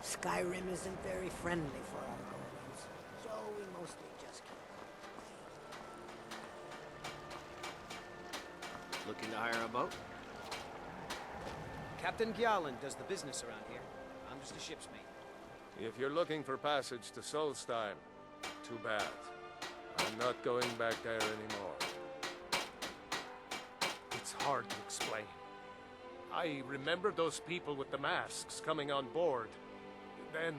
Skyrim isn't very friendly for Argonians, so we mostly just keep Looking to hire a boat? Captain Gjallan does the business around here. I'm just a ship's mate. If you're looking for passage to Solstheim, too bad. I'm not going back there anymore. It's hard to explain. I remember those people with the masks coming on board. Then,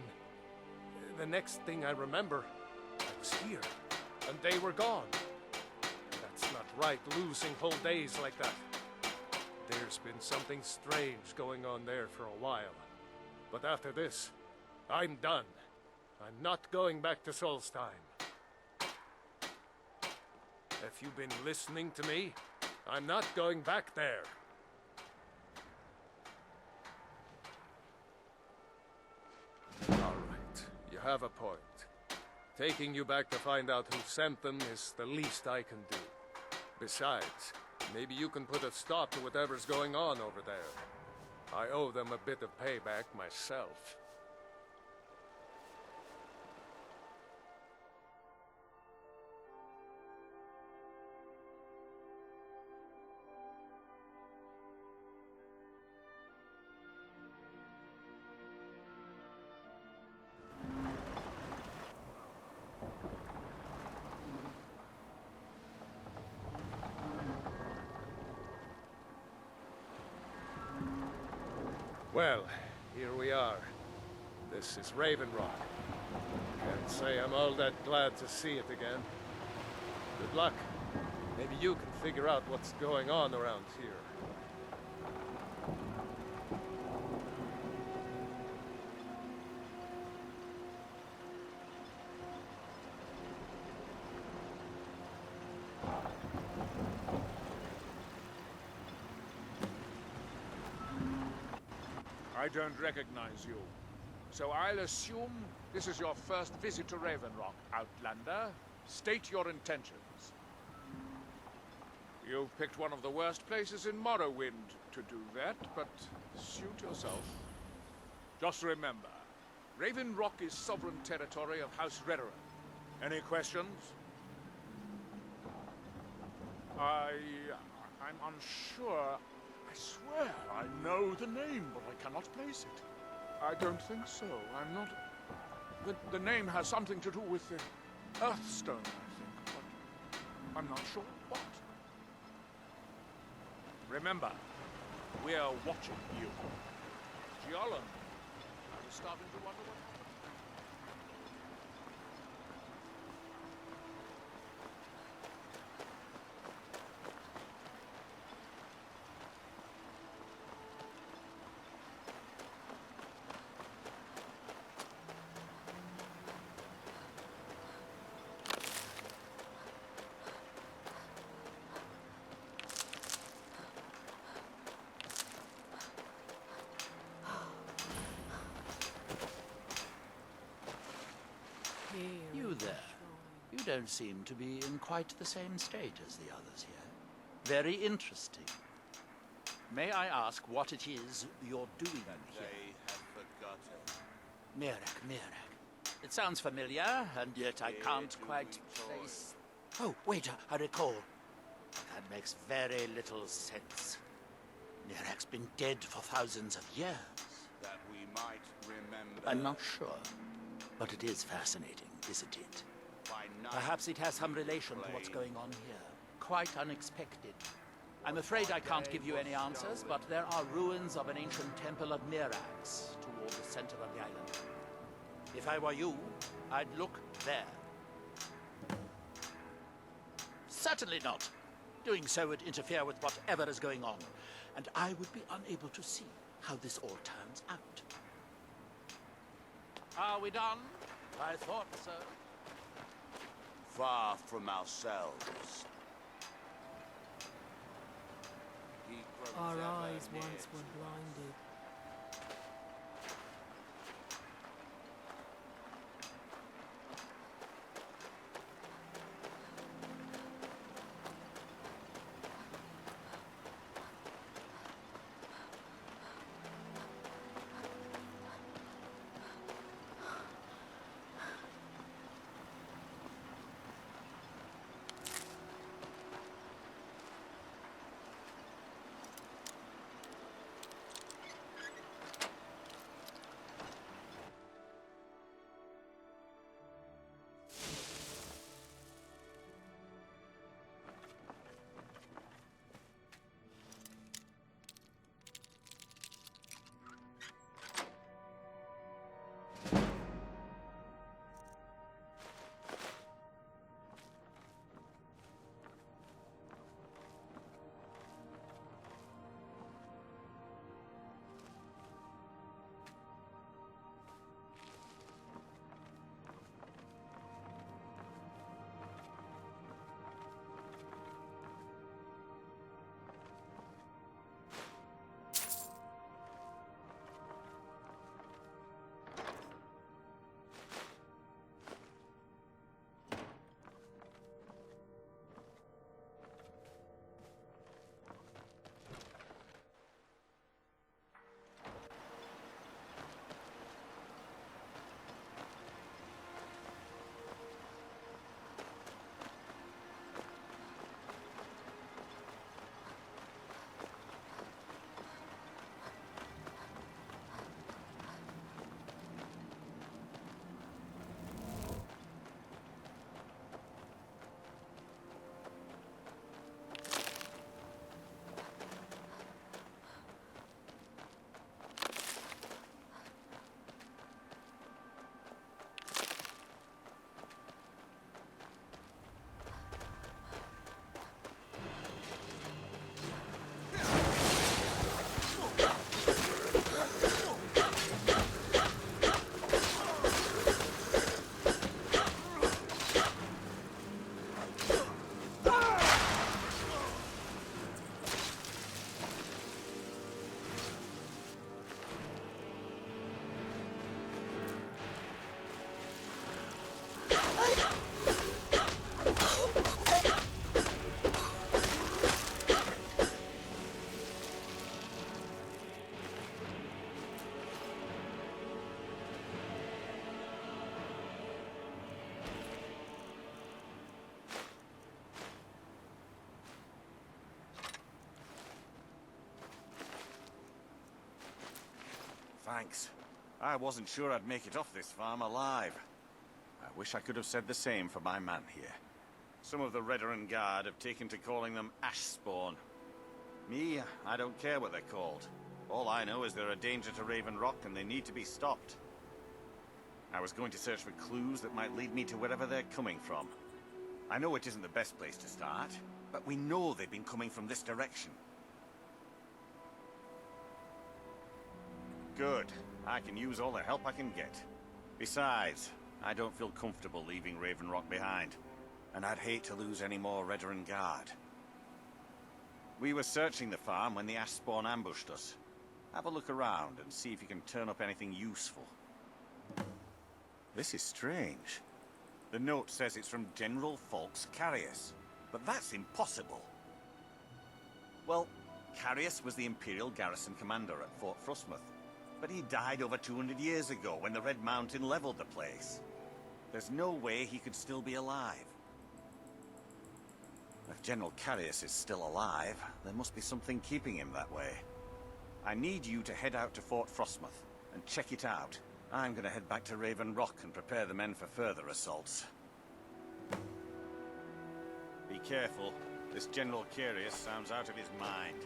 the next thing I remember, I was here, and they were gone. That's not right, losing whole days like that. There's been something strange going on there for a while. But after this, I'm done. I'm not going back to Solstheim. If you've been listening to me, I'm not going back there. All right, you have a point. Taking you back to find out who sent them is the least I can do. Besides, maybe you can put a stop to whatever's going on over there. I owe them a bit of payback myself. Well, here we are. This is Raven Rock. Can't say I'm all that glad to see it again. Good luck. Maybe you can figure out what's going on around here. I don't recognize you. So I'll assume this is your first visit to Raven Rock, Outlander. State your intentions. You've picked one of the worst places in Morrowind to do that, but suit yourself. Just remember, Raven Rock is sovereign territory of House Redoran. Any questions? I'm unsure. I swear I know the name, but I cannot place it. I don't think so. I'm not... The name has something to do with the Earthstone, I think, but I'm not sure what. Remember, we're watching you. Gjallan, I was starting to wonder what happened. You there. You don't seem to be in quite the same state as the others here. Very interesting. May I ask what it is you're doing here? They have forgotten. Mirek. It sounds familiar, and yet I can't quite place... Oh, wait, I recall. That makes very little sense. Mirek's been dead for thousands of years. That we might remember. I'm not sure, but it is fascinating, isn't it? Perhaps it has some relation to what's going on here. Quite unexpected. I'm afraid I can't give you any answers, but there are ruins of an ancient temple of Mirax toward the center of the island. If I were you, I'd look there. Certainly not. Doing so would interfere with whatever is going on, and I would be unable to see how this all turns out. Are we done? I thought so. Far from ourselves. Our eyes once were blinded. Thanks. I wasn't sure I'd make it off this farm alive. I wish I could have said the same for my man here. Some of the Redoran Guard have taken to calling them Ashspawn. Me, I don't care what they're called. All I know is they're a danger to Raven Rock and they need to be stopped. I was going to search for clues that might lead me to wherever they're coming from. I know it isn't the best place to start, but we know they've been coming from this direction. Good. I can use all the help I can get. Besides, I don't feel comfortable leaving Raven Rock behind, and I'd hate to lose any more Redoran Guard. We were searching the farm when the Ashspawn ambushed us. Have a look around and see if you can turn up anything useful. This is strange. The note says it's from General Falks Carius, but that's impossible. Well, Carius was the Imperial garrison commander at Fort Frostmoth, but he died over 200 years ago when the Red Mountain leveled the place. There's no way he could still be alive. If General Carius is still alive, there must be something keeping him that way. I need you to head out to Fort Frostmoth and check it out. I'm gonna head back to Raven Rock and prepare the men for further assaults. Be careful. This General Carius sounds out of his mind.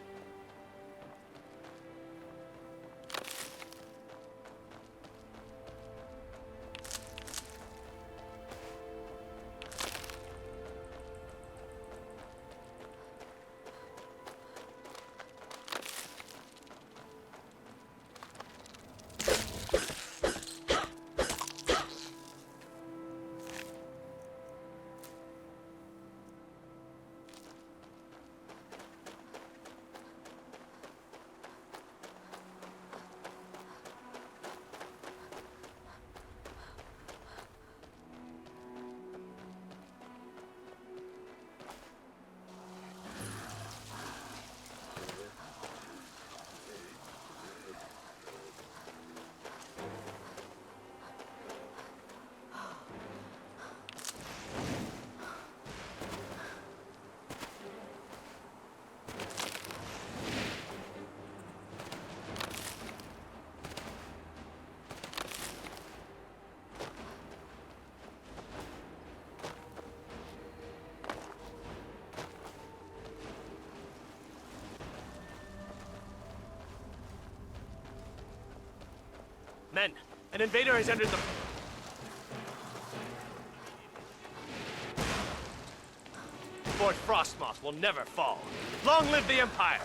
Men, an invader has entered the... Fort Frostmoth will never fall. Long live the Empire!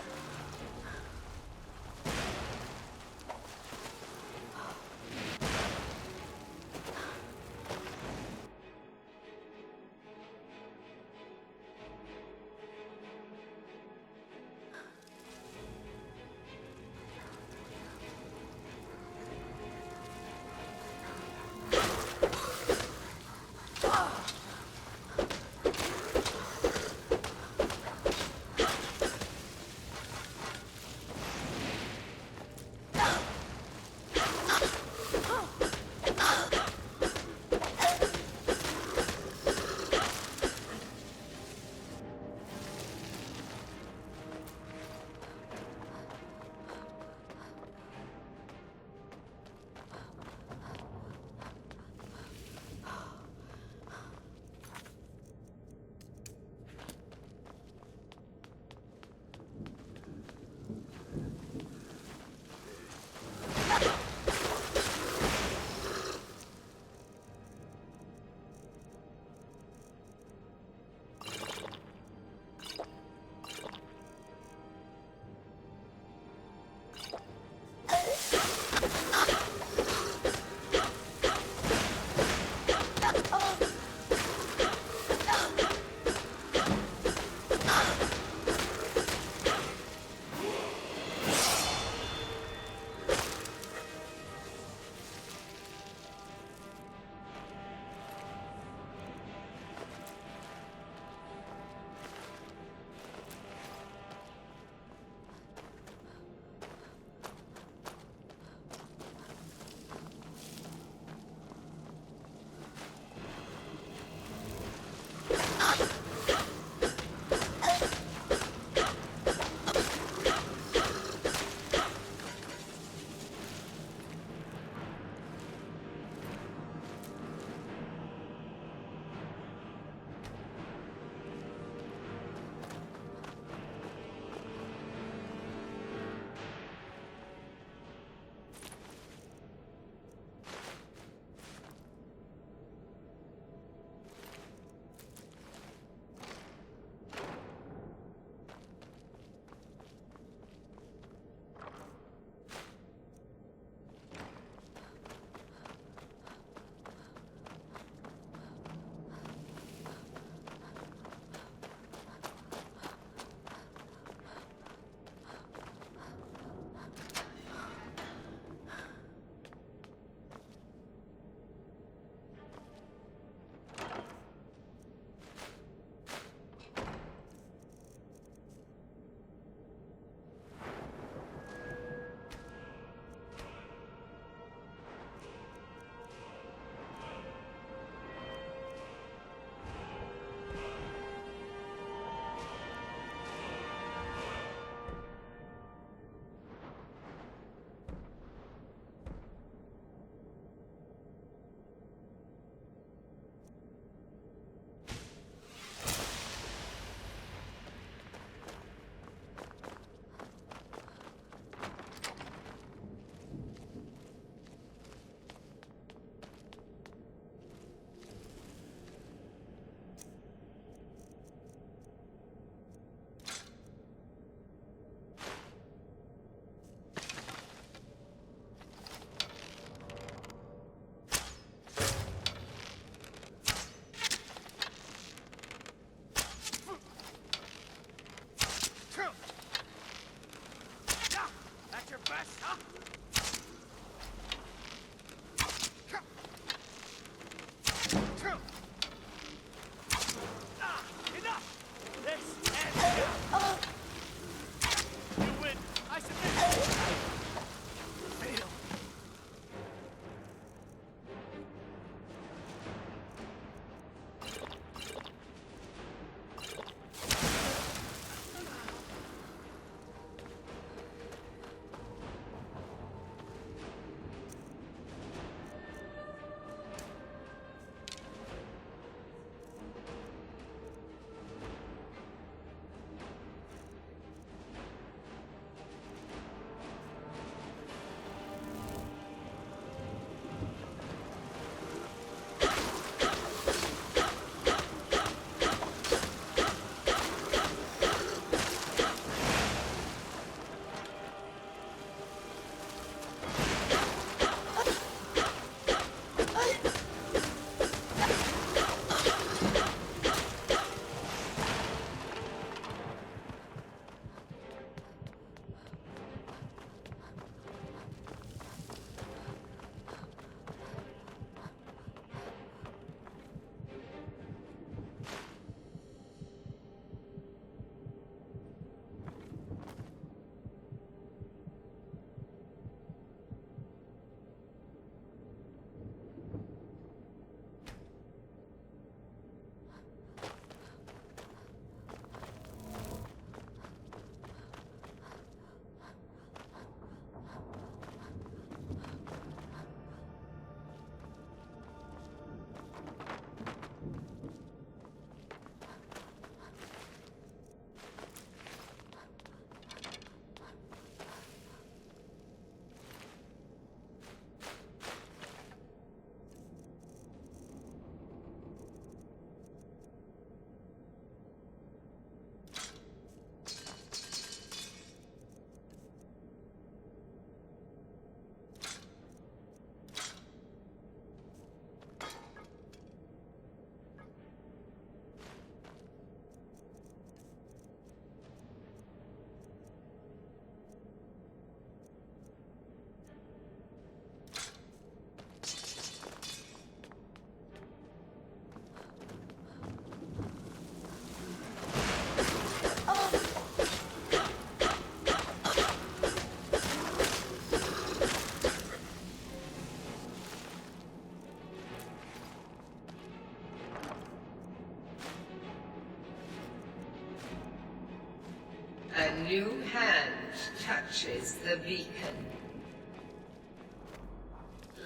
A new hand touches the beacon.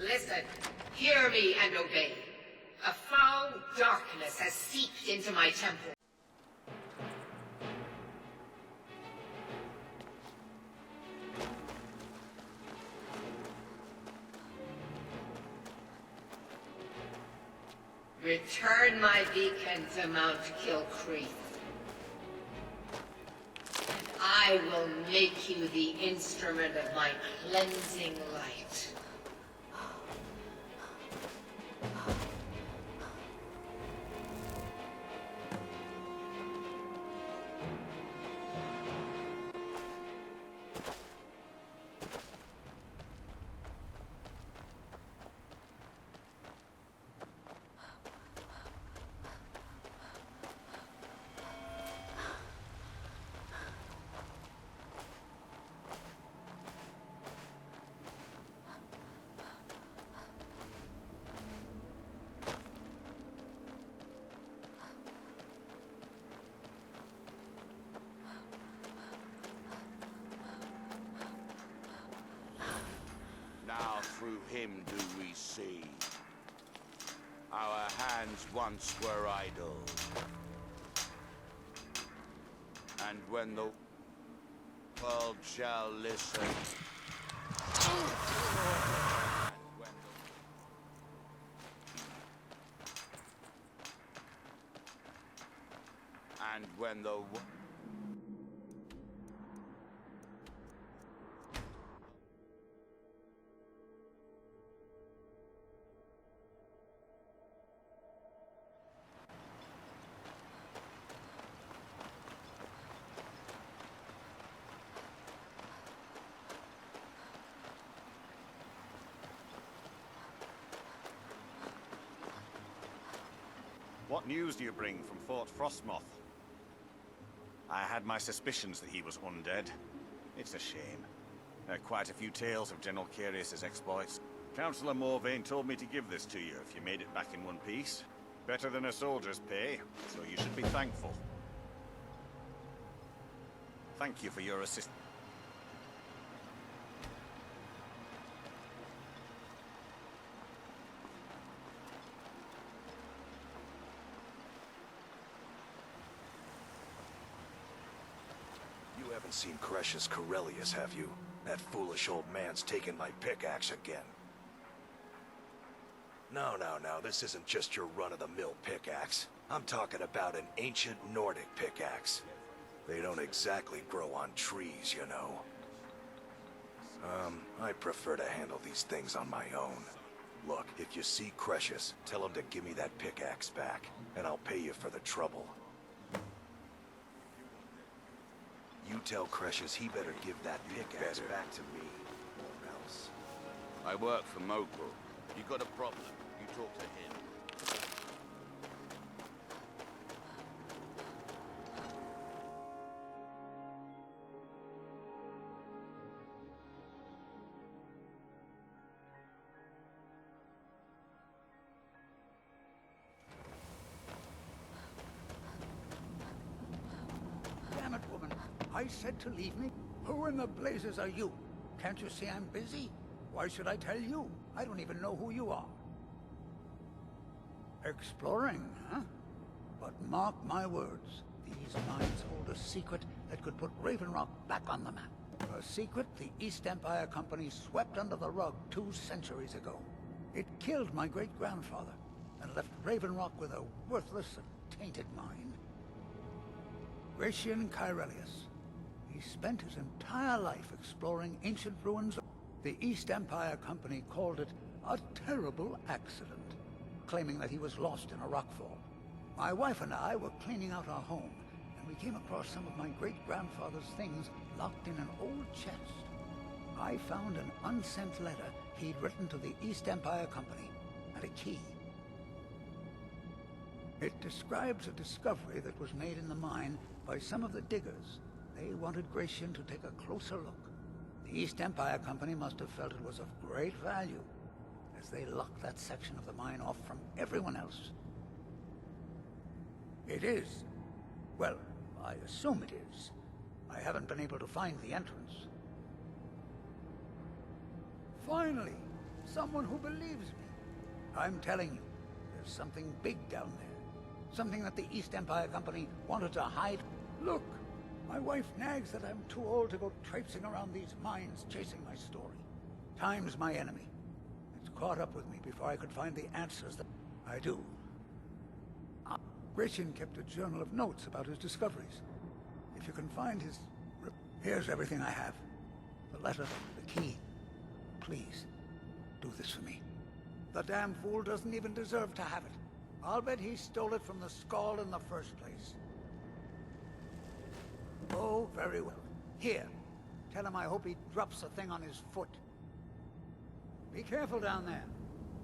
Listen, hear me and obey. A foul darkness has seeped into my temple. Return my beacon to Mount Kilcreath. And I will make you the instrument of my cleansing light. Now through him do we see. Our hands once were idle. And when the world shall listen. And when the What news do you bring from Fort Frostmoth? I had my suspicions that he was undead. It's a shame. There are quite a few tales of General Carius's exploits. Councillor Morvain told me to give this to you if you made it back in one piece. Better than a soldier's pay, so you should be thankful. Thank you for your assistance. You haven't seen Cresh's Corellius, have you? That foolish old man's taken my pickaxe again. No, this isn't just your run-of-the-mill pickaxe. I'm talking about an ancient Nordic pickaxe. They don't exactly grow on trees, you know. I prefer to handle these things on my own. Look, if you see Creshus, tell him to give me that pickaxe back, and I'll pay you for the trouble. You tell Creshus he better give that pickaxe back to me, or else. I work for Mogul. You got a problem, you talk to him. Damn it, woman. I said to leave me. Who in the blazes are you? Can't you see I'm busy? Why should I tell you? I don't even know who you are. Exploring, huh? But mark my words. These mines hold a secret that could put Raven Rock back on the map. A secret the East Empire Company swept under the rug 2 centuries ago. It killed my great-grandfather and left Raven Rock with a worthless and tainted mine. Gracian Kyrelius. He spent his entire life exploring ancient ruins. The East Empire Company called it a terrible accident, claiming that he was lost in a rockfall. My wife and I were cleaning out our home, and we came across some of my great-grandfather's things locked in an old chest. I found an unsent letter he'd written to the East Empire Company, and a key. It describes a discovery that was made in the mine by some of the diggers. They wanted Gracian to take a closer look. The East Empire Company must have felt it was of great value, as they locked that section of the mine off from everyone else. It is. Well, I assume it is. I haven't been able to find the entrance. Finally, someone who believes me. I'm telling you, there's something big down there. Something that the East Empire Company wanted to hide. Look, my wife nags that I'm too old to go traipsing around these mines chasing my story. Time's my enemy. It's caught up with me before I could find the answers that I do. Gretchen kept a journal of notes about his discoveries. If you can find his... Here's everything I have. The letter, the key. Please, do this for me. The damn fool doesn't even deserve to have it. I'll bet he stole it from the Skull in the first place. Oh, very well. Here. Tell him I hope he drops the thing on his foot. Be careful down there.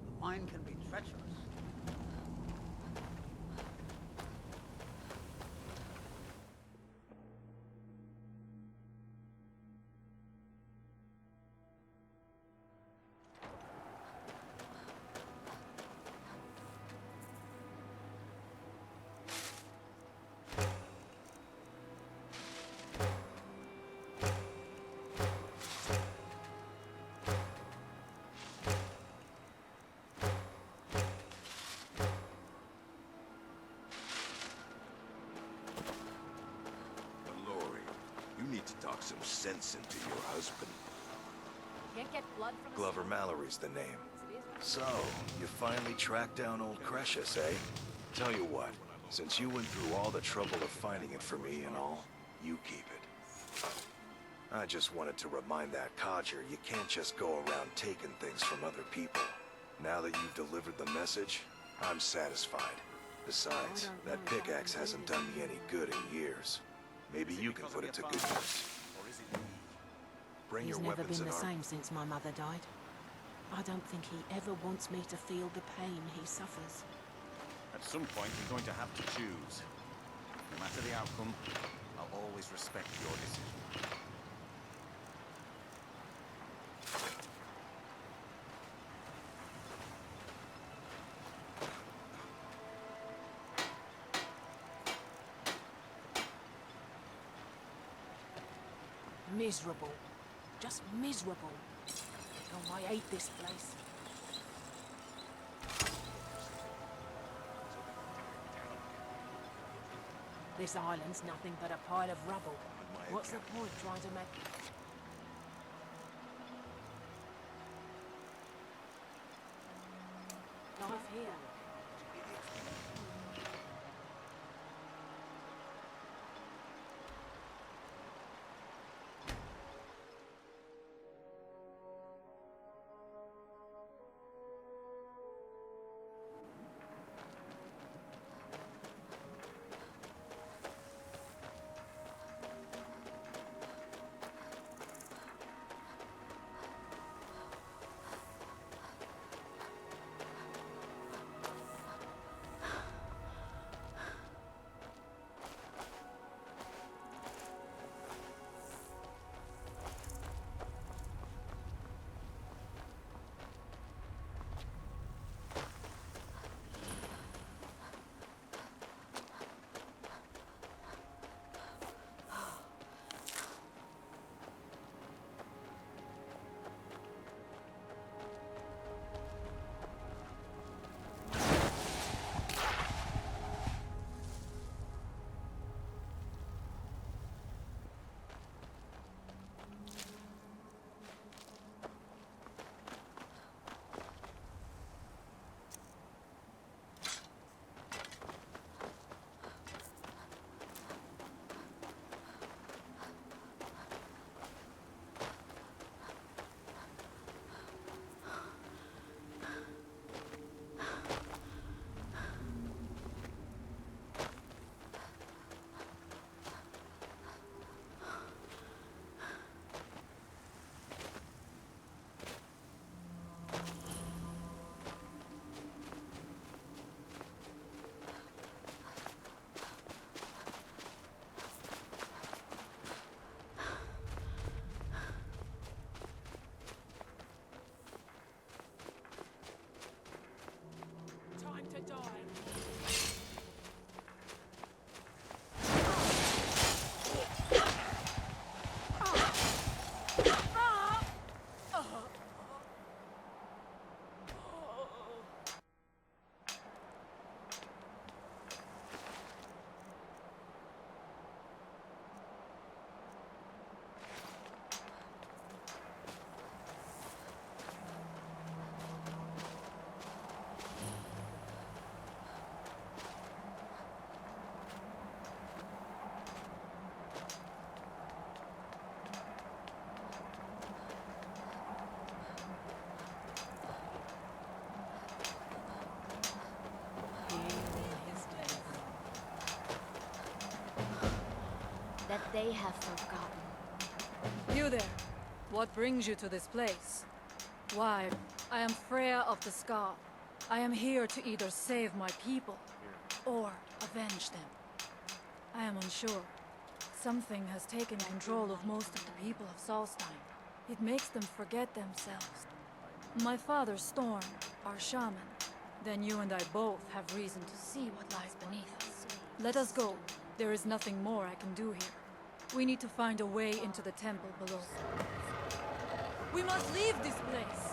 The mine can be treacherous. Talk some sense into your husband. Can't get blood from Glover Mallory's the name. So, you finally tracked down old Cretius, eh? Tell you what, since you went through all the trouble of finding it for me and all, you keep it. I just wanted to remind that codger you can't just go around taking things from other people. Now that you've delivered the message, I'm satisfied. Besides, that pickaxe hasn't done me any good in years. Maybe you can put it to good use. Bring your He's never weapons been the and same since my mother died. I don't think he ever wants me to feel the pain he suffers. At some point, you're going to have to choose. No matter the outcome, I'll always respect your decision. Miserable. Just miserable. Oh, I hate this place. This island's nothing but a pile of rubble. What's the point trying to make... Life here. that they have forgotten. You there. What brings you to this place? Why, I am Freya of the Scar. I am here to either save my people, or avenge them. I am unsure. Something has taken control of most of the people of Solstein. It makes them forget themselves. My father, Storm, our shaman. Then you and I both have reason to see what lies beneath us. Let us go. There is nothing more I can do here. We need to find a way into the temple below. We must leave this place!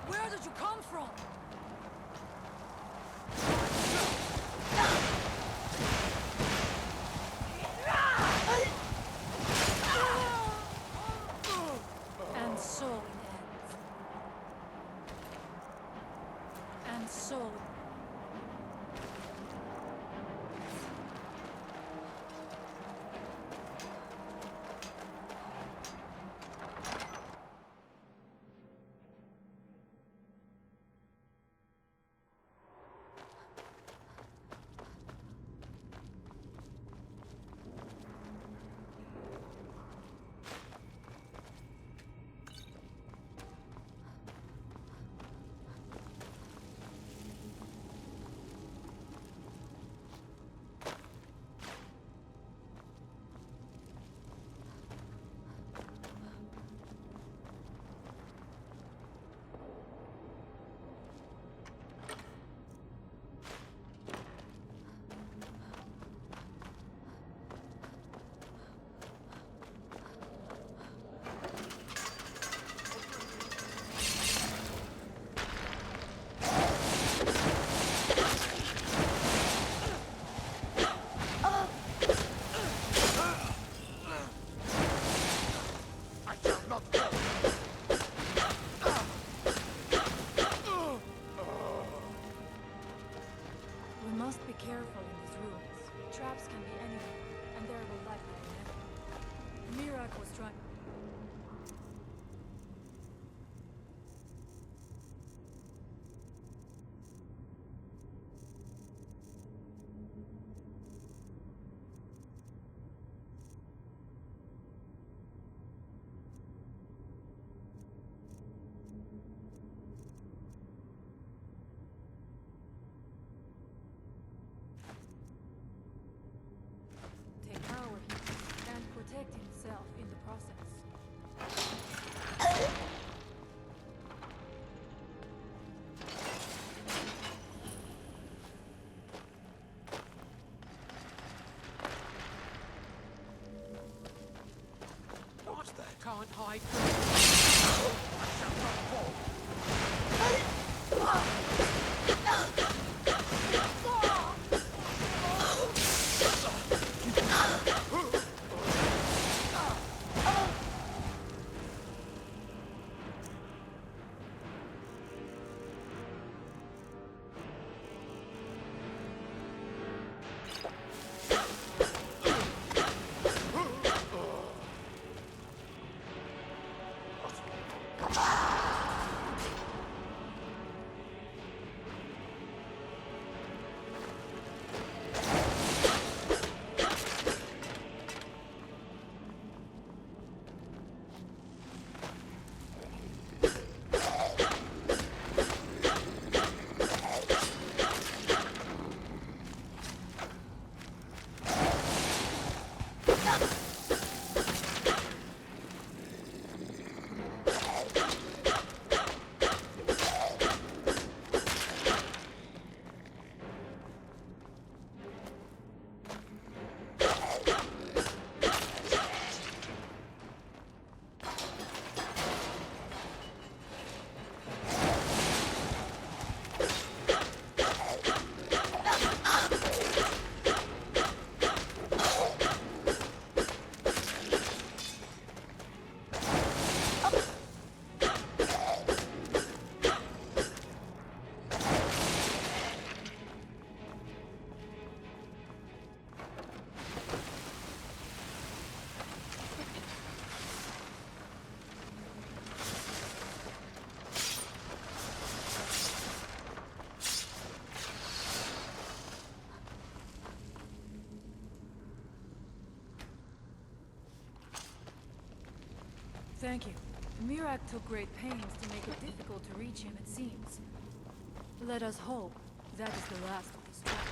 Where did you come from? And so it ends. And so... himself in the process. What's that? Can't hide Thank you. Mirak took great pains to make it difficult to reach him, it seems. Let us hope that is the last of his troubles.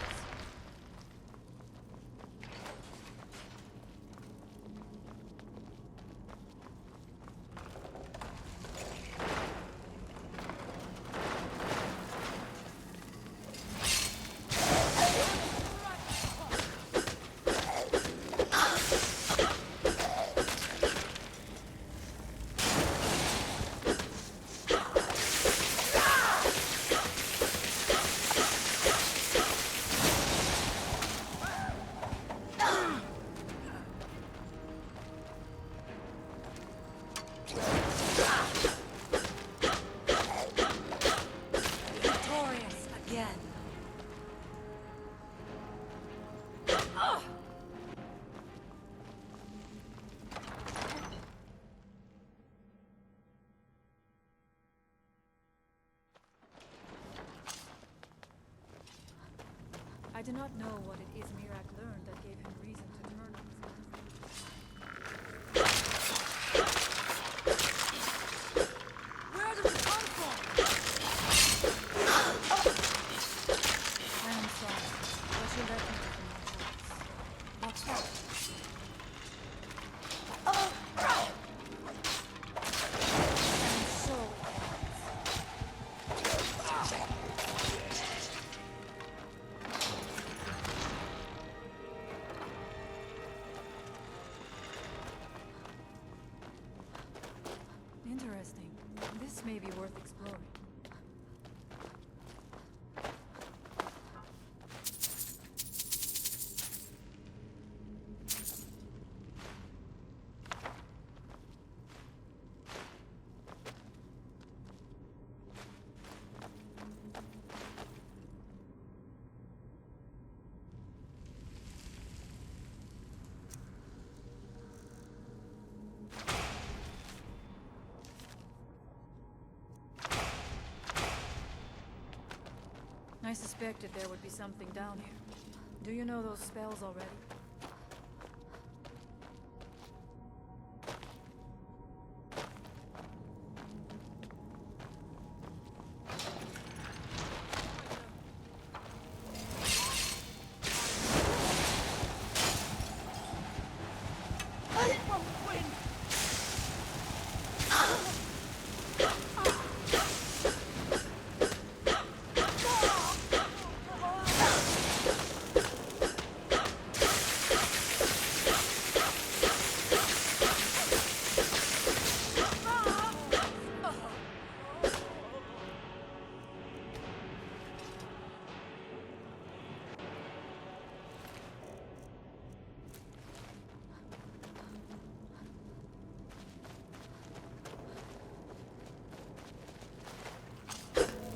I do not know what it is Mirak learned that gave him reason to turn on his Where did it come from? I am sorry, but you let me take my choice. What's that? And so interesting. This may be worth exploring. I suspected there would be something down here. Do you know those spells already?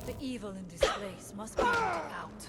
The evil in this place must be rooted out.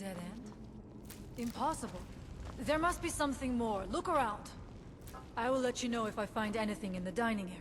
dead end? Impossible. There must be something more. Look around. I will let you know if I find anything in the dining area.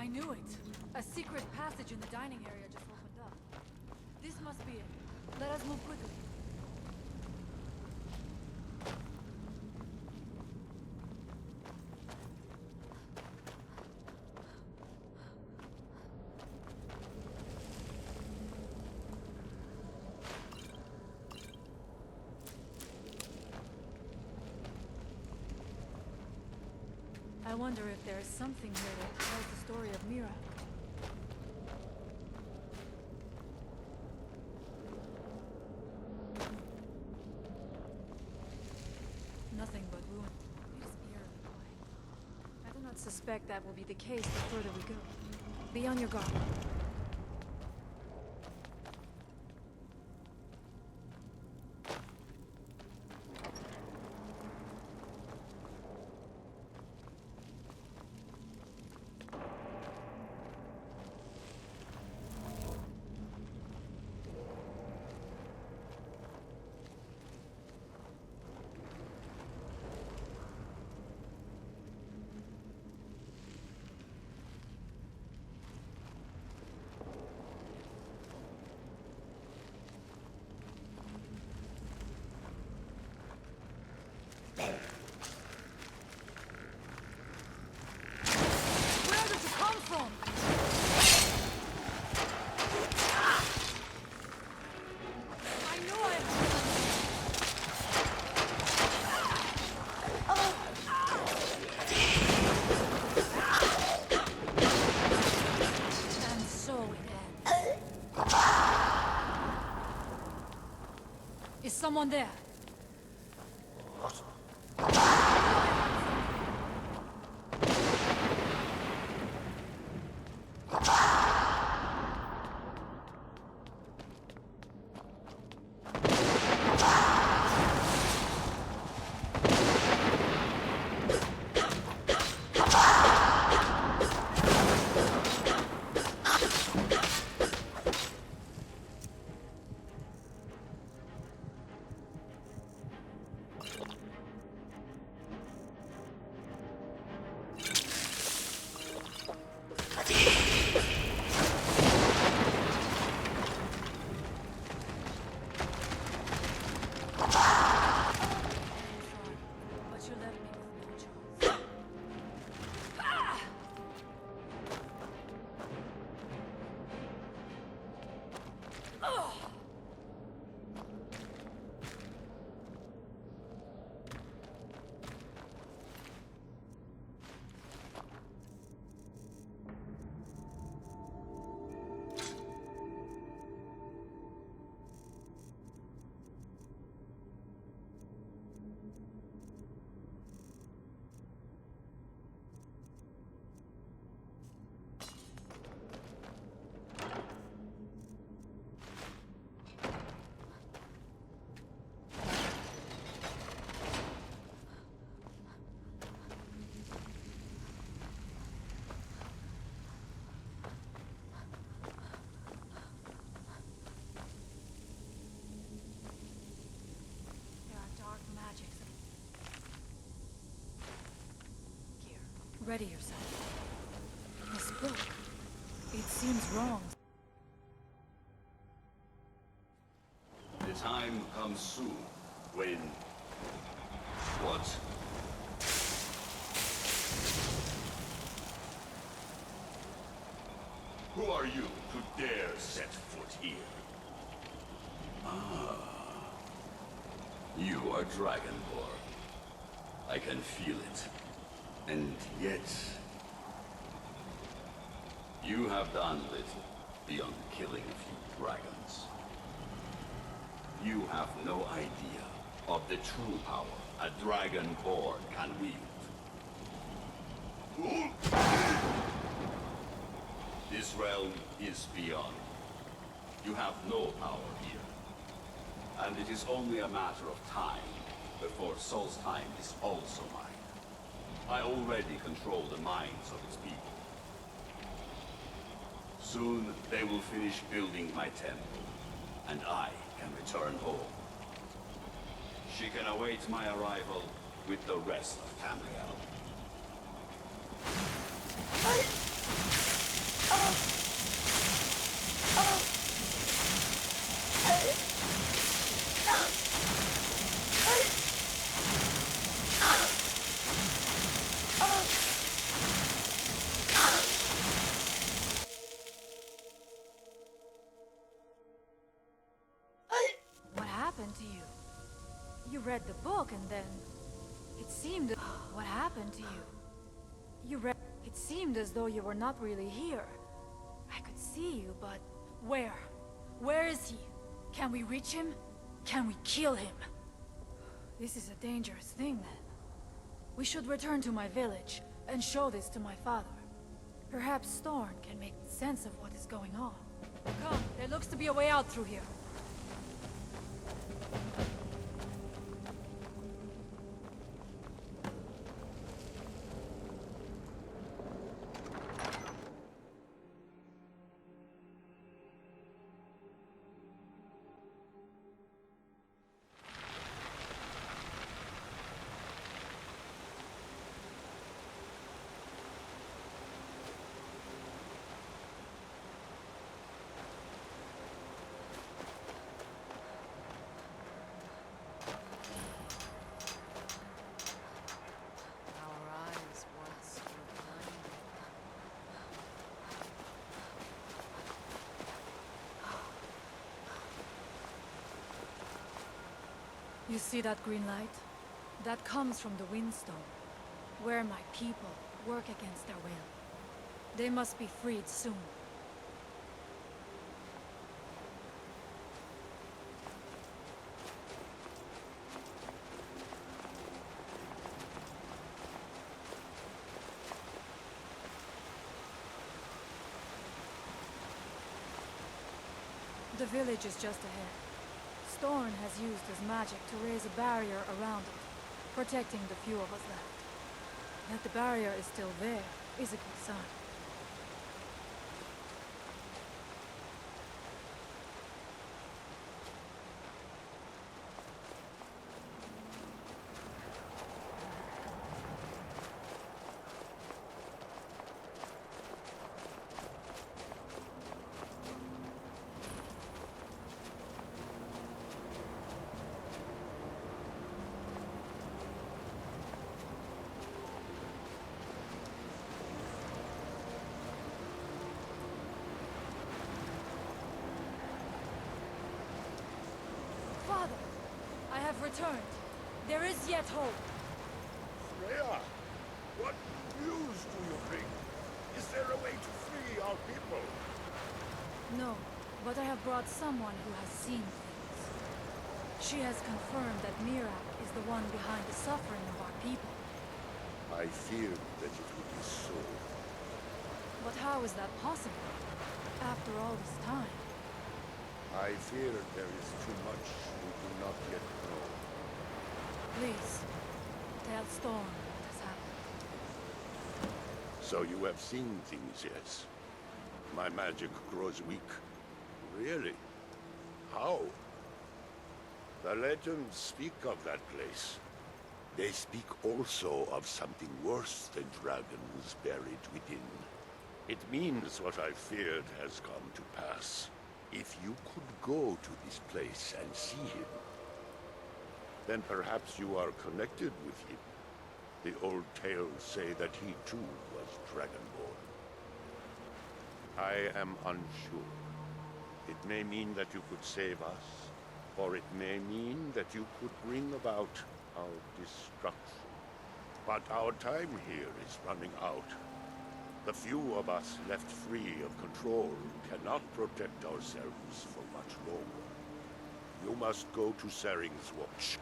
I knew it. A secret passage in the dining area just opened up. This must be it. Let us move quickly. I wonder if there is something here that tells the story of Mira. Nothing but ruin. It is eerily quiet. I do not suspect that will be the case the further we go. Be on your guard. Someone there. Ready yourself. This book, it seems wrong. The time comes soon when... What? Who are you to dare set foot here? You are Dragonborn. I can feel it. And yet... you have done little beyond killing a few dragons. You have no idea of the true power a Dragonborn can wield. This realm is beyond. You have no power here. And it is only a matter of time before Solstheim is also mine. I already control the minds of its people. Soon they will finish building my temple, and I can return home. She can await my arrival with the rest of Tamriel. What happened to you? You read the book and then... it seemed... What happened to you? You read... It seemed as though you were not really here. I could see you, but... Where? Where is he? Can we reach him? Can we kill him? This is a dangerous thing, then. We should return to my village and show this to my father. Perhaps Thorn can make sense of what is going on. Come, there looks to be a way out through here. You see that green light? That comes from the Windstone, where my people work against their will. They must be freed soon. The village is just ahead. Storn has used his magic to raise a barrier around it, protecting the few of us left. That the barrier is still there is a good sign. I have returned. There is yet hope. Freya, what news do you bring? Is there a way to free our people? No, but I have brought someone who has seen things. She has confirmed that Mirak is the one behind the suffering of our people. I feared that it would be so. But how is that possible? After all this time? I fear there is too much we do not yet know. Please, tell Storm what has happened. So you have seen things, yes? My magic grows weak. Really? How? The legends speak of that place. They speak also of something worse than dragons buried within. It means what I feared has come to pass. If you could go to this place and see him, then perhaps you are connected with him. The old tales say that he too was Dragonborn. I am unsure. It may mean that you could save us, or it may mean that you could bring about our destruction. But our time here is running out. The few of us left free of control cannot protect ourselves for much longer. You must go to Saring's Watch.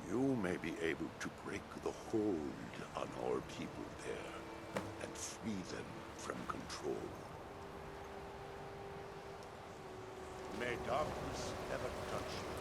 You may be able to break the hold on our people there and free them from control. May darkness never touch you.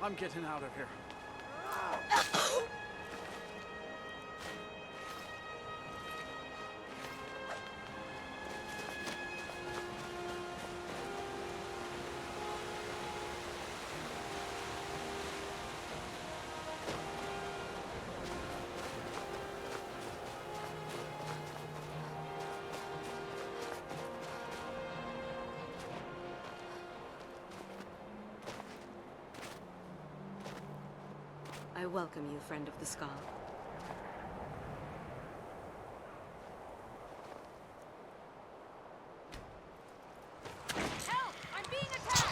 I'm getting out of here. I welcome you, friend of the Skull. Help! I'm being attacked!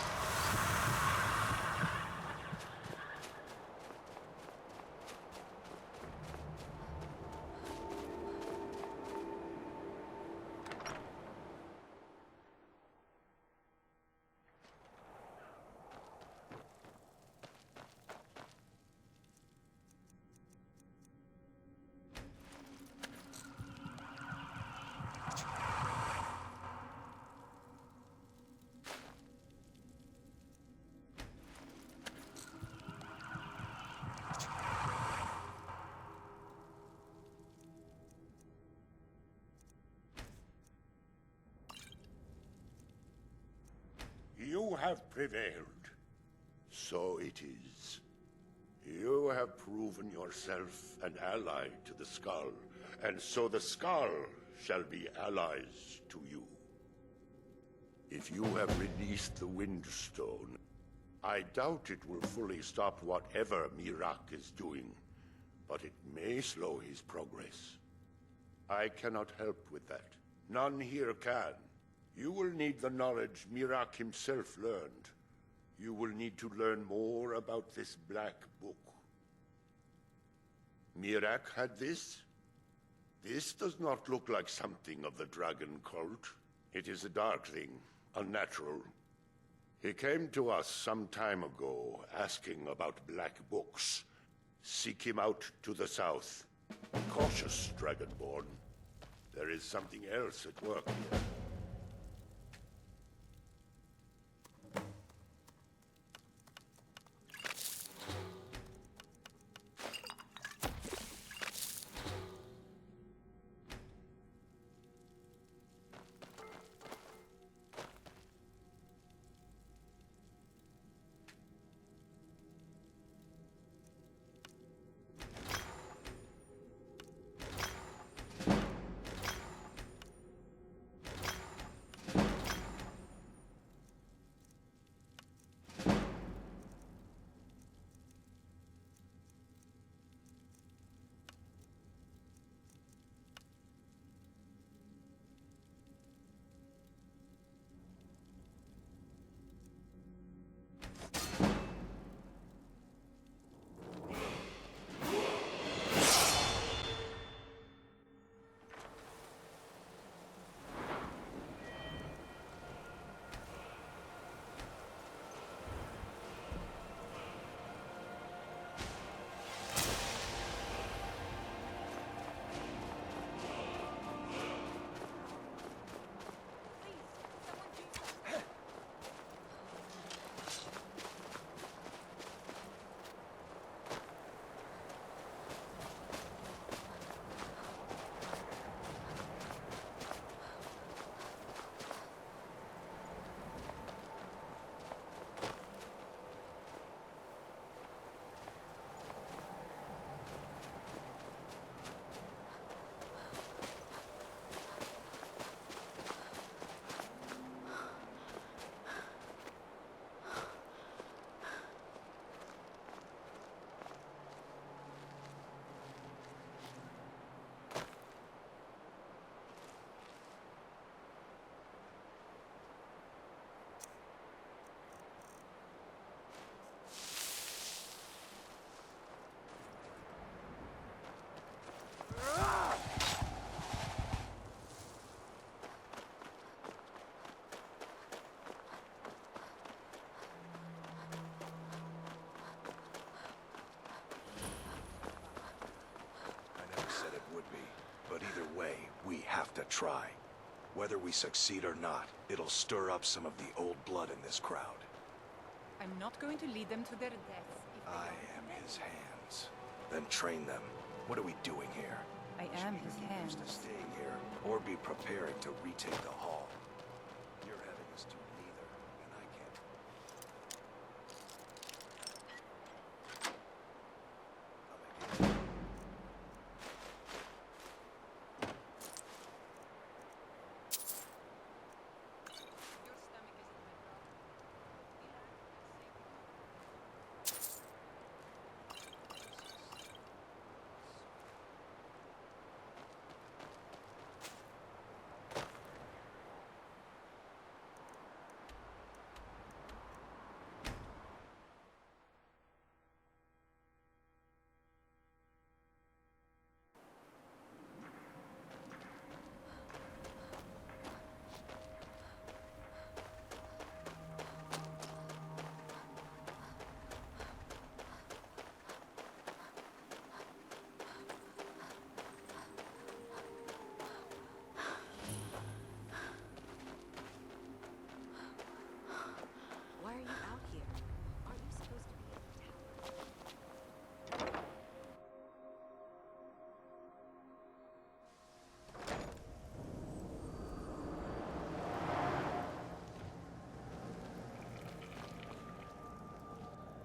You have prevailed. So it is. You have proven yourself an ally to the Skull, and so the Skull shall be allies to you. If you have released the Windstone, I doubt it will fully stop whatever Mirak is doing, but it may slow his progress. I cannot help with that. None here can. You will need the knowledge Mirak himself learned. You will need to learn more about this black book. Mirak had this? This does not look like something of the dragon cult. It is a dark thing, unnatural. He came to us some time ago, asking about black books. Seek him out to the south. Cautious, Dragonborn. There is something else at work here. We have to try. Whether we succeed or not, it'll stir up some of the old blood in this crowd. I'm not going to lead them to their deaths. I am his hands. Then train them. What are we doing here? I am his hands. To staying here, or be preparing to retake the hall. You're having us do neither, and I can't. Why are you out here? Aren't you supposed to be at the tower?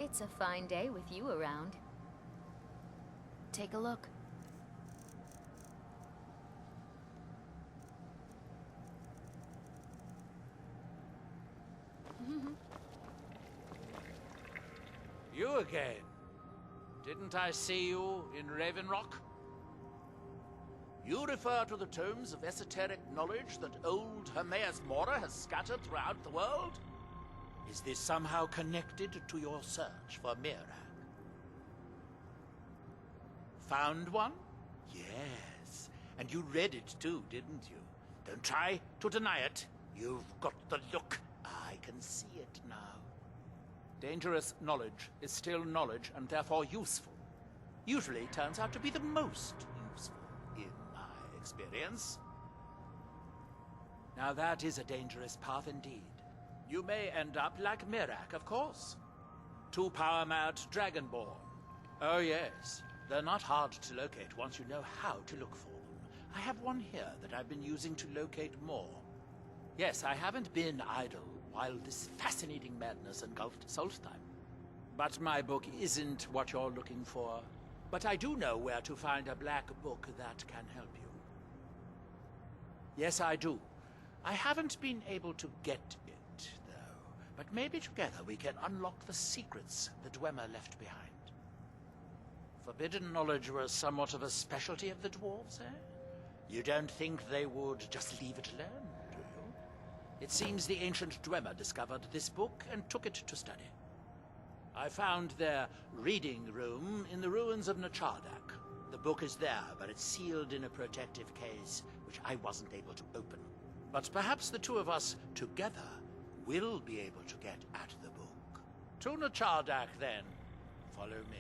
It's a fine day with you around. Take a look. You again? Didn't I see you in Raven Rock? You refer to the tomes of esoteric knowledge that old Hermaeus Mora has scattered throughout the world? Is this somehow connected to your search for Mirak? Found one? Yes. And you read it too, didn't you? Don't try to deny it. You've got the look. I can see it now. Dangerous knowledge is still knowledge and therefore useful. Usually turns out to be the most useful, in my experience. Now that is a dangerous path indeed. You may end up like Mirak, of course. 2 power-mad Dragonborn. Oh yes, they're not hard to locate once you know how to look for them. I have one here that I've been using to locate more. Yes, I haven't been idle while this fascinating madness engulfed Solstheim. But my book isn't what you're looking for. But I do know where to find a black book that can help you. Yes, I do. I haven't been able to get it, though. But maybe together we can unlock the secrets the Dwemer left behind. Forbidden knowledge was somewhat of a specialty of the dwarves, eh? You don't think they would just leave it alone? It seems the ancient Dwemer discovered this book and took it to study. I found their reading room in the ruins of Nachardak. The book is there, but it's sealed in a protective case, which I wasn't able to open. But perhaps the two of us together will be able to get at the book. To Nachardak, then. Follow me.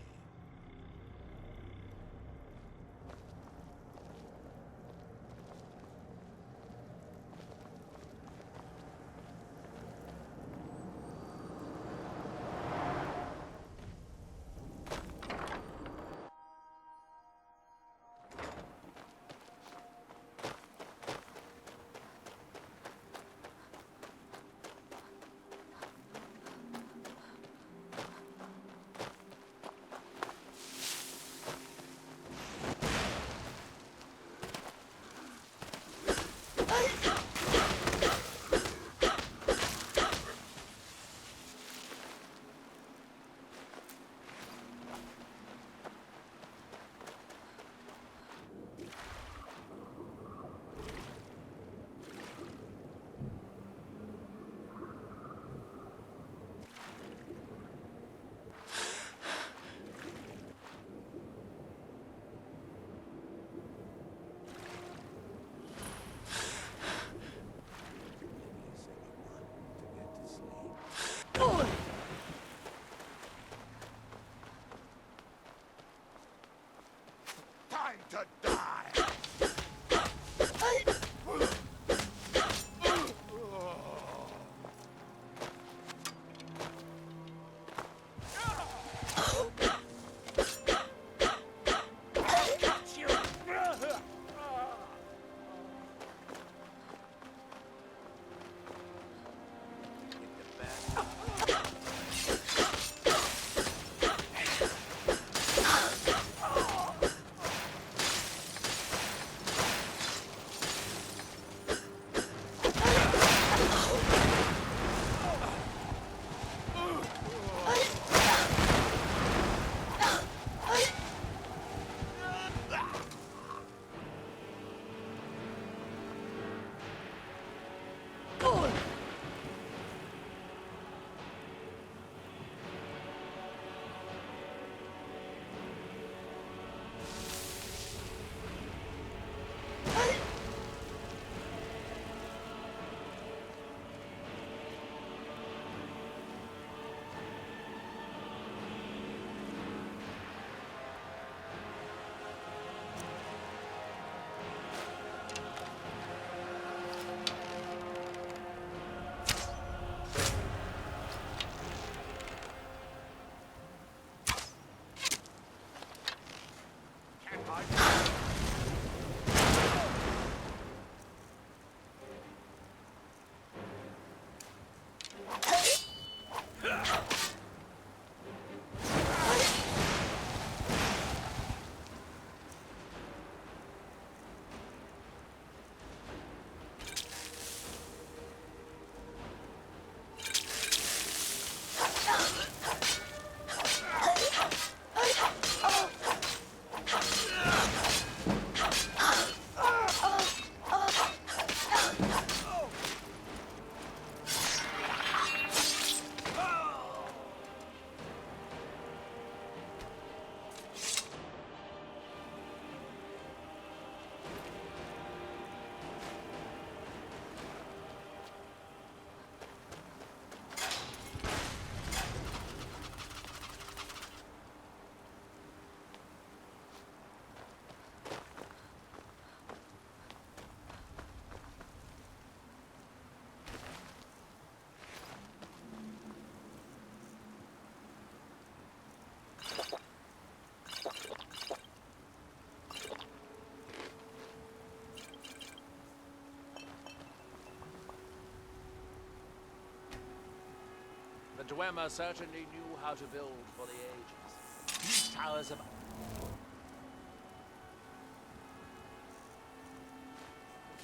Dwemer certainly knew how to build for the ages. These towers have...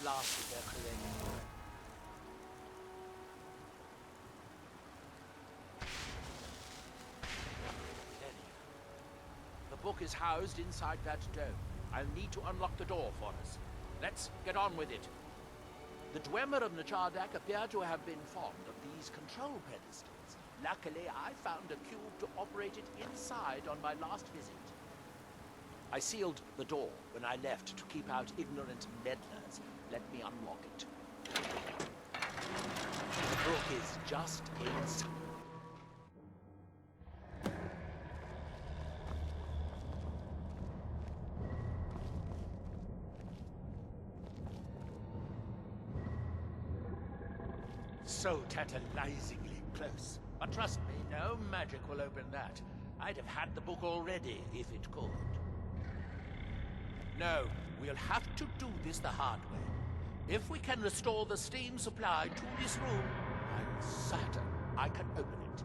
lasted their creation. The book is housed inside that dome. I'll need to unlock the door for us. Let's get on with it. The Dwemer of Nachardak appear to have been fond of these control pedestals. Luckily, I found a cube to operate it inside on my last visit. I sealed the door when I left to keep out ignorant meddlers. Let me unlock it. The book is just inside. So tantalizingly close. But trust me, no magic will open that. I'd have had the book already if it could. No, we'll have to do this the hard way. If we can restore the steam supply to this room, I'm certain I can open it.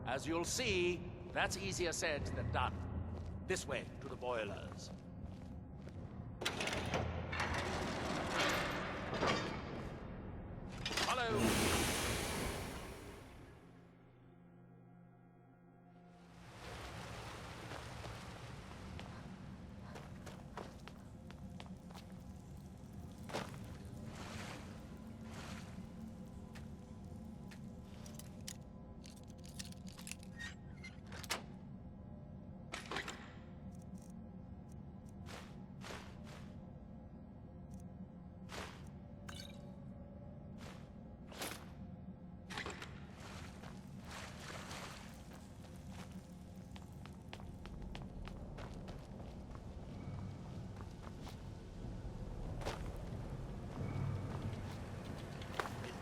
As you'll see, that's easier said than done. This way to the boilers. Follow!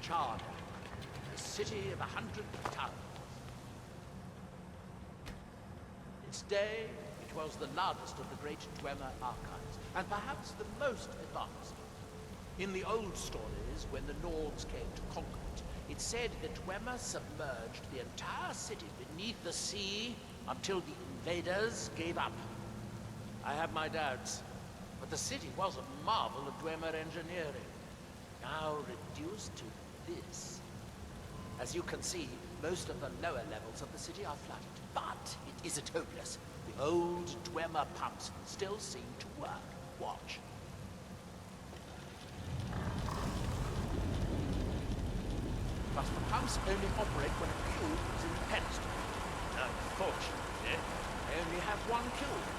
Charred, the city of 100 towers. Its day, it was the largest of the great Dwemer archives, and perhaps the most advanced. In the old stories, when the Nords came to conquer it, it said that Dwemer submerged the entire city beneath the sea until the invaders gave up. I have my doubts, but the city was a marvel of Dwemer engineering, now reduced to this. As you can see, most of the lower levels of the city are flooded, but it isn't hopeless. The old Dwemer pumps still seem to work. Watch. But the pumps only operate when a cube is in the pedestal. Unfortunately, they only have one cube.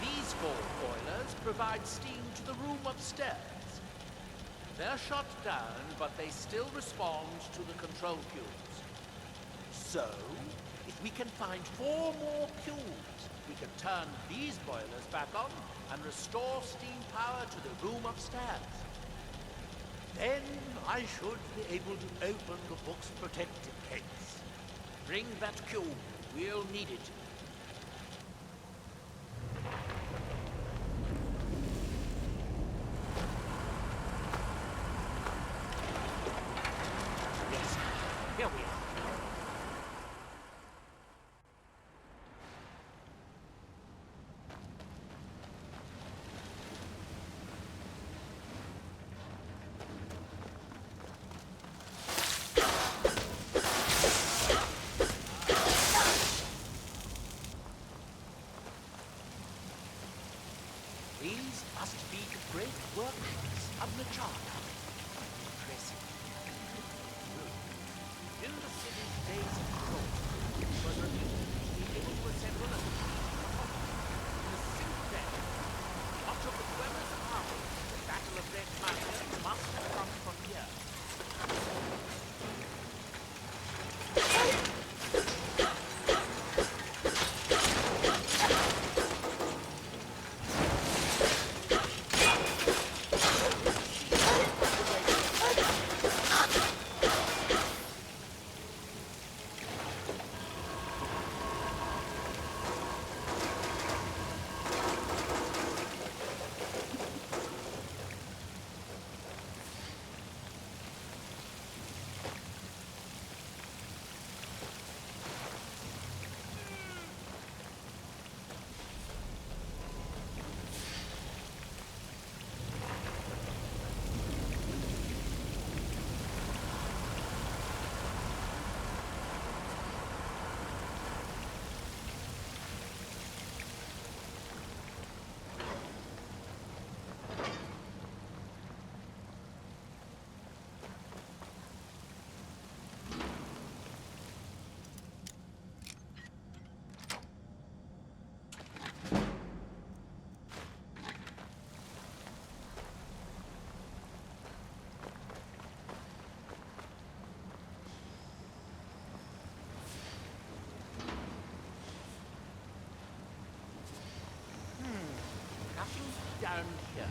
These 4 boilers provide steam to the room upstairs. They're shut down, but they still respond to the control cubes. So, if we can find 4 more cubes, we can turn these boilers back on and restore steam power to the room upstairs. Then I should be able to open the book's protective case. Bring that cube. We'll need it. Here we are. These must be the great workshops of Nachardak. Impressive. In the city's days of growth, it was reputed to be able to assemble a in a single day. Much of the Dwemer's army, the Battle of Red Mountain, must have come from here. down here.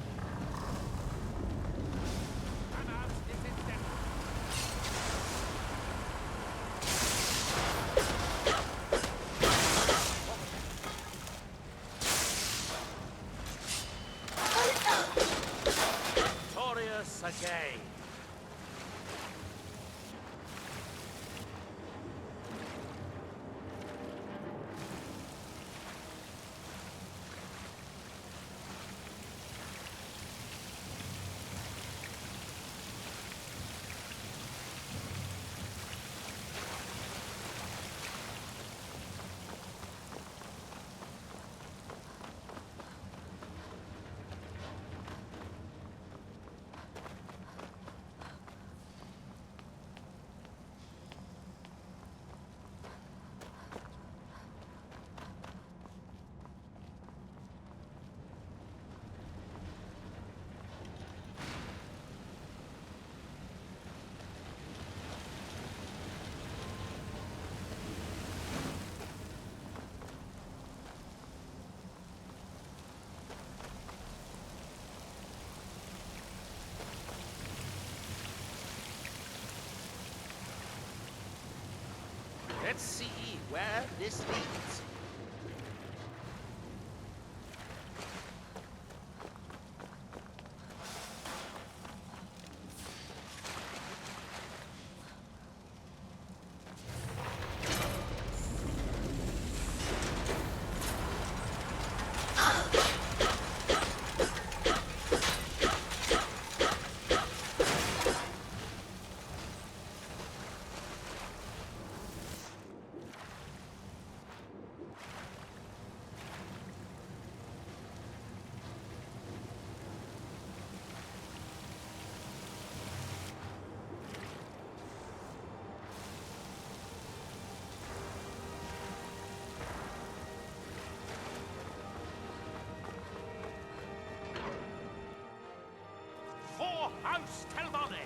Victorious again. Let's see where this leads. House Telbone!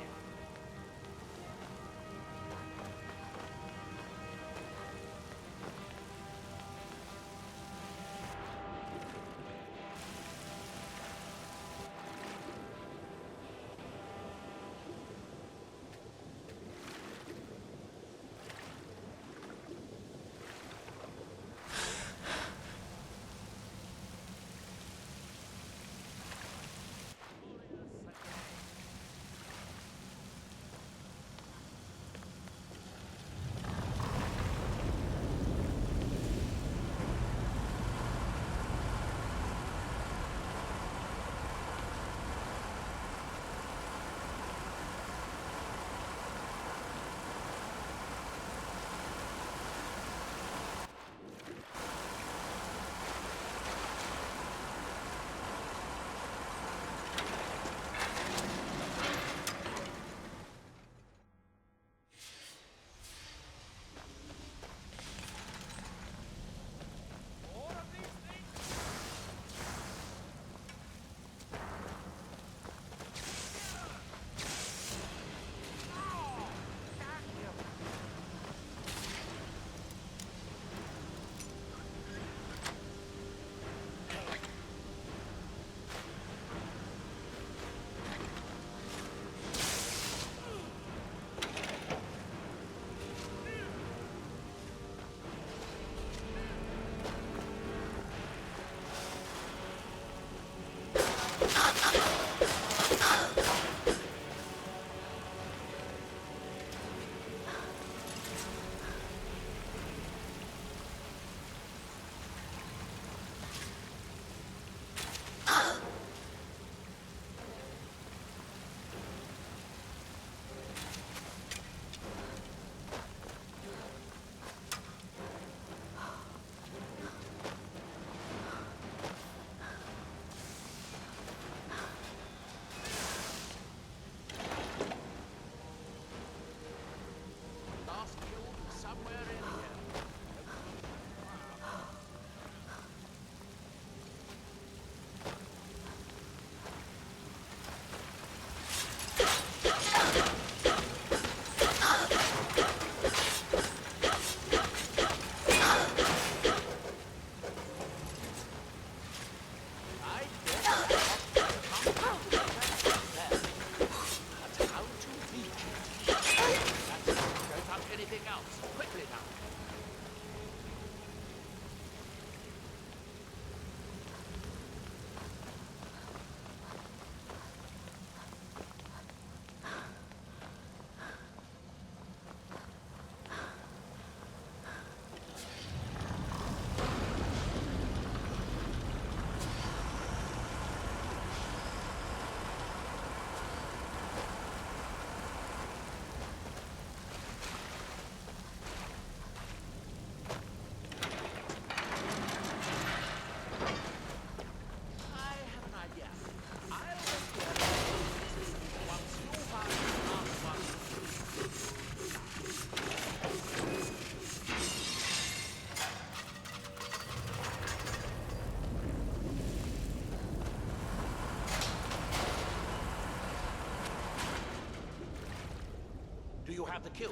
you have the cube?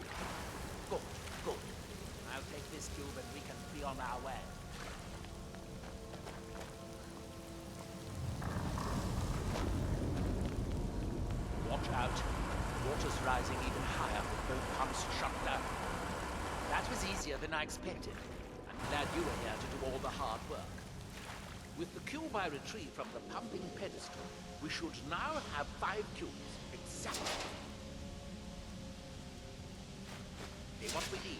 Good, good. I'll take this cube and we can be on our way. Watch out. The water's rising even higher with both pumps shut down. That was easier than I expected. I'm glad you were here to do all the hard work. With the cube I retrieved from the pumping pedestal, we should now have 5 cubes. Exactly. Hey, what we need?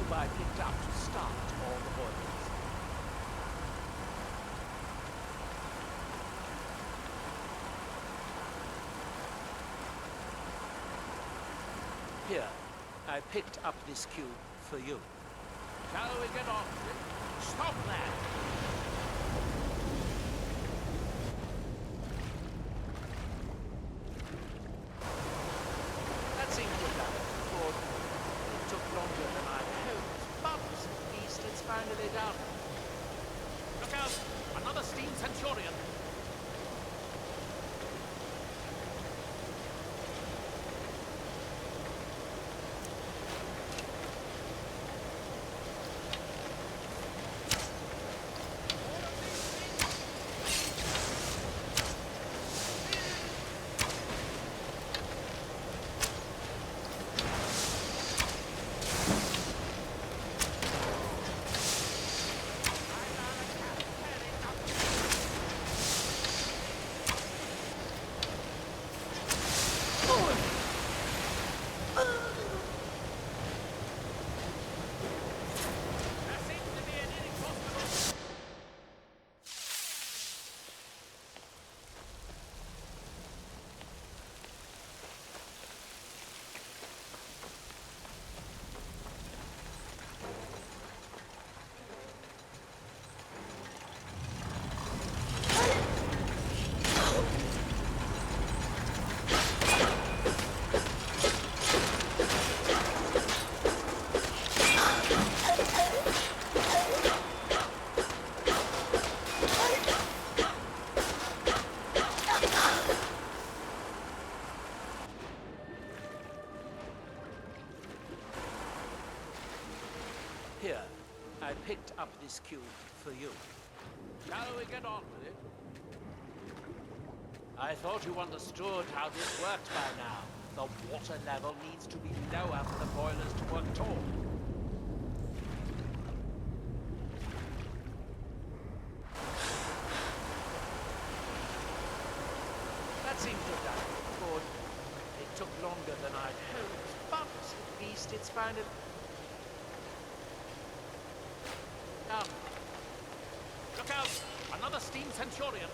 I picked up to start all the boilers. Here, I picked up this cube for you. Shall we get on with it? Stop that! That seems to have done it. It took longer than I hoped, but at least it's finally done. Look out! Another steam Centurion! Here, I picked up this cube for you. Shall we get on with it? I thought you understood how this worked by now. The water level needs to be lower for the boilers to work at all. That seems to have done it. Good. It took longer than I'd hoped, but at least it's finally... Done. Look out! Another steam Centurion!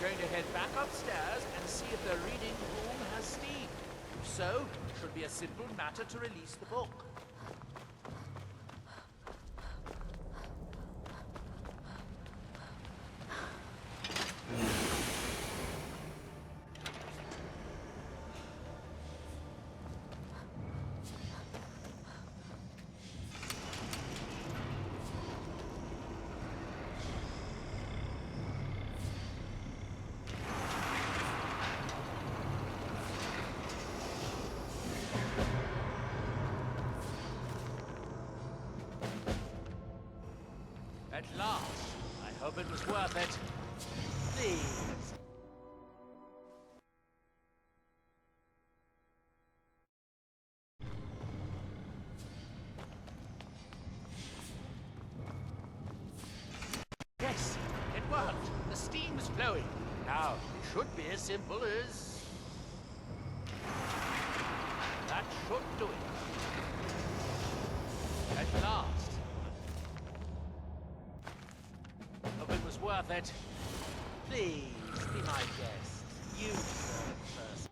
Going to head back upstairs and see if the reading room has steam. If so, it should be a simple matter to release the book. last. I hope it was worth it. Please. Yes, it worked. The steam's flowing. Now, it should be as simple as... That should do it. At last. Hope it was worth it. Please, be my guest. You deserve it first.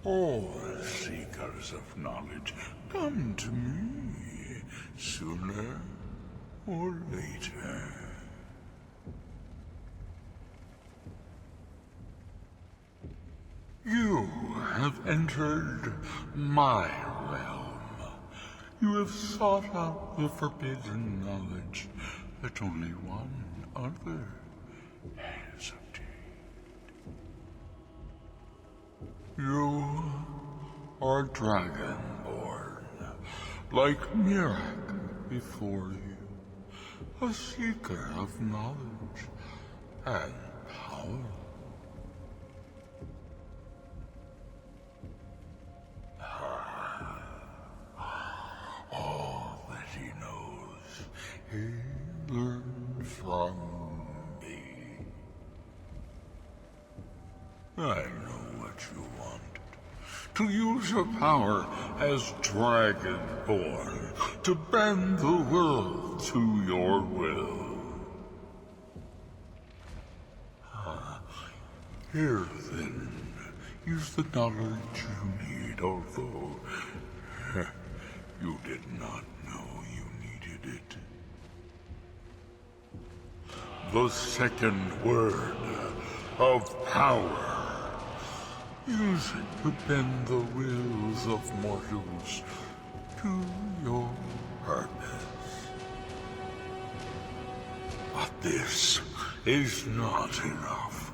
All seekers of knowledge, come to me, sooner or later. You have entered my realm. You have sought out the forbidden knowledge that only one other has obtained. You are dragonborn, like Mirak before you, a seeker of knowledge and power. All that he knows, he learned from me. I know what you wanted. To use your power as Dragonborn, to bend the world to your will. Here, then, use the knowledge you need, although you did not know you needed it. The second word of power. Use it to bend the wills of mortals to your purpose. But this is not enough.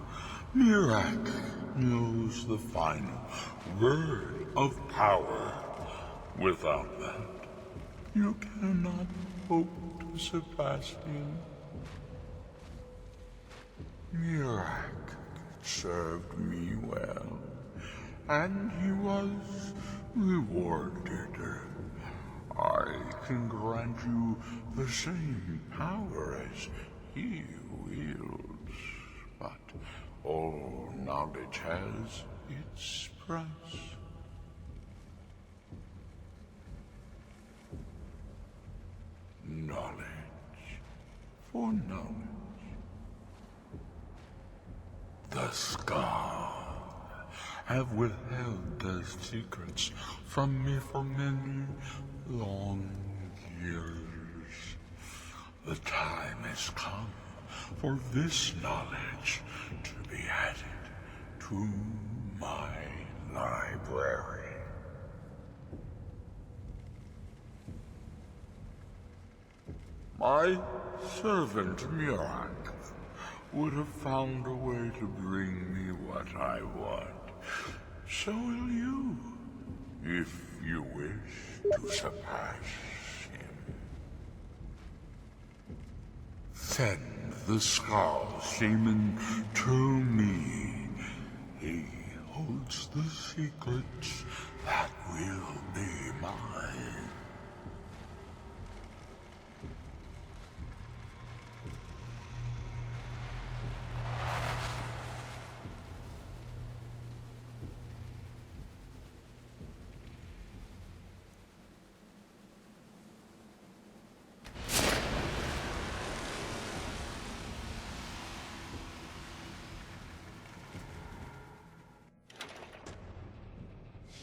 Mirak knows the final word of power. Without that, you cannot hope to surpass him. Mirak served me well, and he was rewarded. I can grant you the same power as he wields, but all knowledge has its price. Knowledge for knowledge. The Scar have withheld their secrets from me for many long years. The time has come for this knowledge to be added to my library. My servant Mirak would have found a way to bring me what I want. So will you, if you wish to surpass him. Send the Skull Shaman to me. He holds the secrets that will be mine.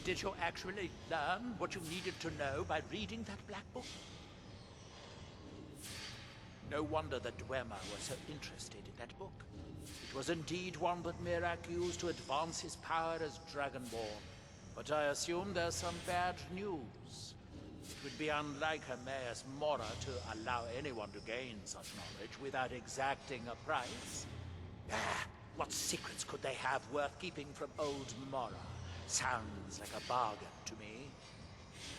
Did you actually learn what you needed to know by reading that black book? No wonder the Dwemer was so interested in that book. It was indeed one that Mirak used to advance his power as Dragonborn. But I assume there's some bad news. It would be unlike Hermaeus Mora to allow anyone to gain such knowledge without exacting a price. What secrets could they have worth keeping from old Mora? Sounds like a bargain to me.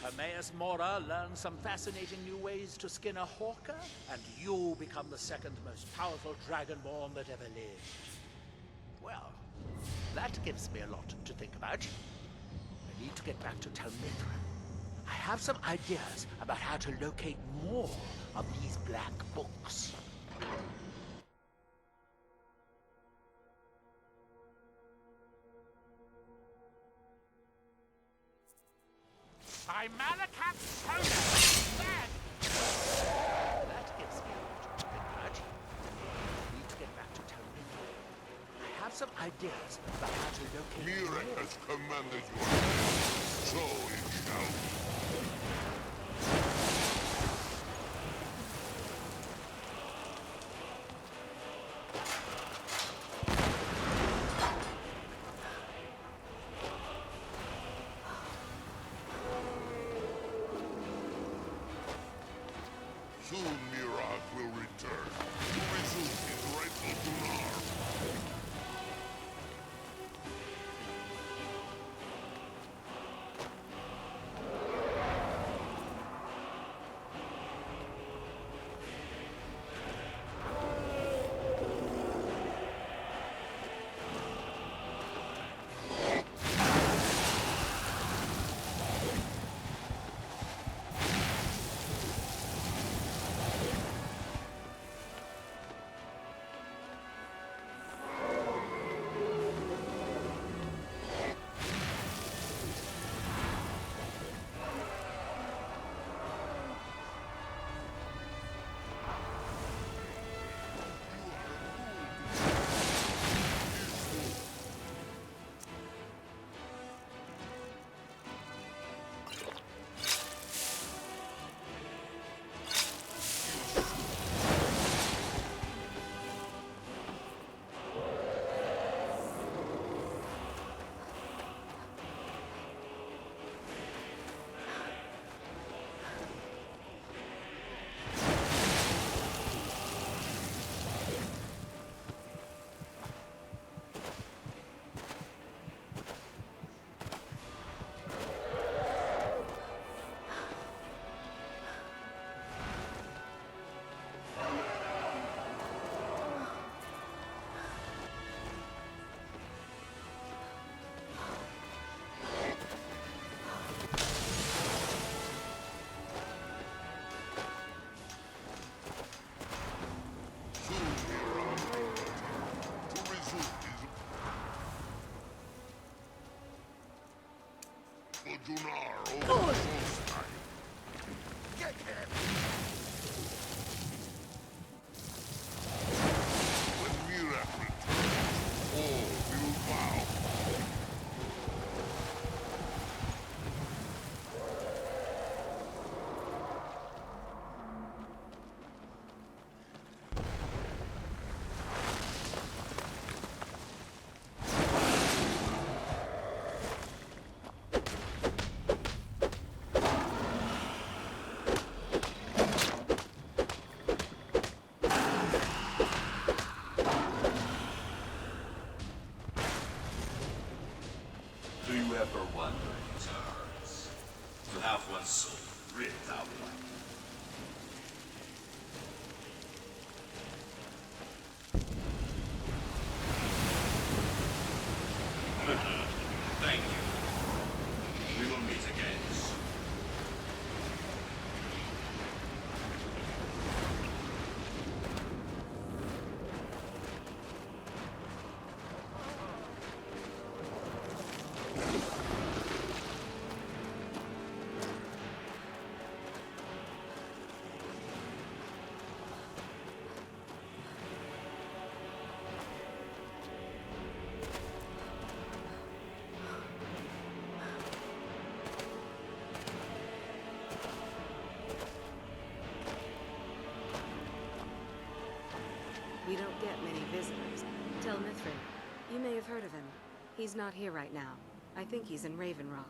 Hermaeus Mora learned some fascinating new ways to skin a hawker, and you become the second most powerful Dragonborn that ever lived. Well, that gives me a lot to think about. I need to get back to Talmithra. I have some ideas about how to locate more of these black books. By Malakat's soda! Dead! That gives me a lot to think about. I need to get back to Talmithra. I have some ideas about how to locate Mirak has commanded you, so it shall be. Soon Mirage will return to resume his rightful Unarmed. Junar over Solstheim. Get him! When Mirach returns, all will bow. Do you ever wonder what it hurts to have one's soul ripped out like that? Thank you. We will meet again soon. We don't get many visitors. Tell Mithrin. You may have heard of him. He's not here right now. I think he's in Raven Rock.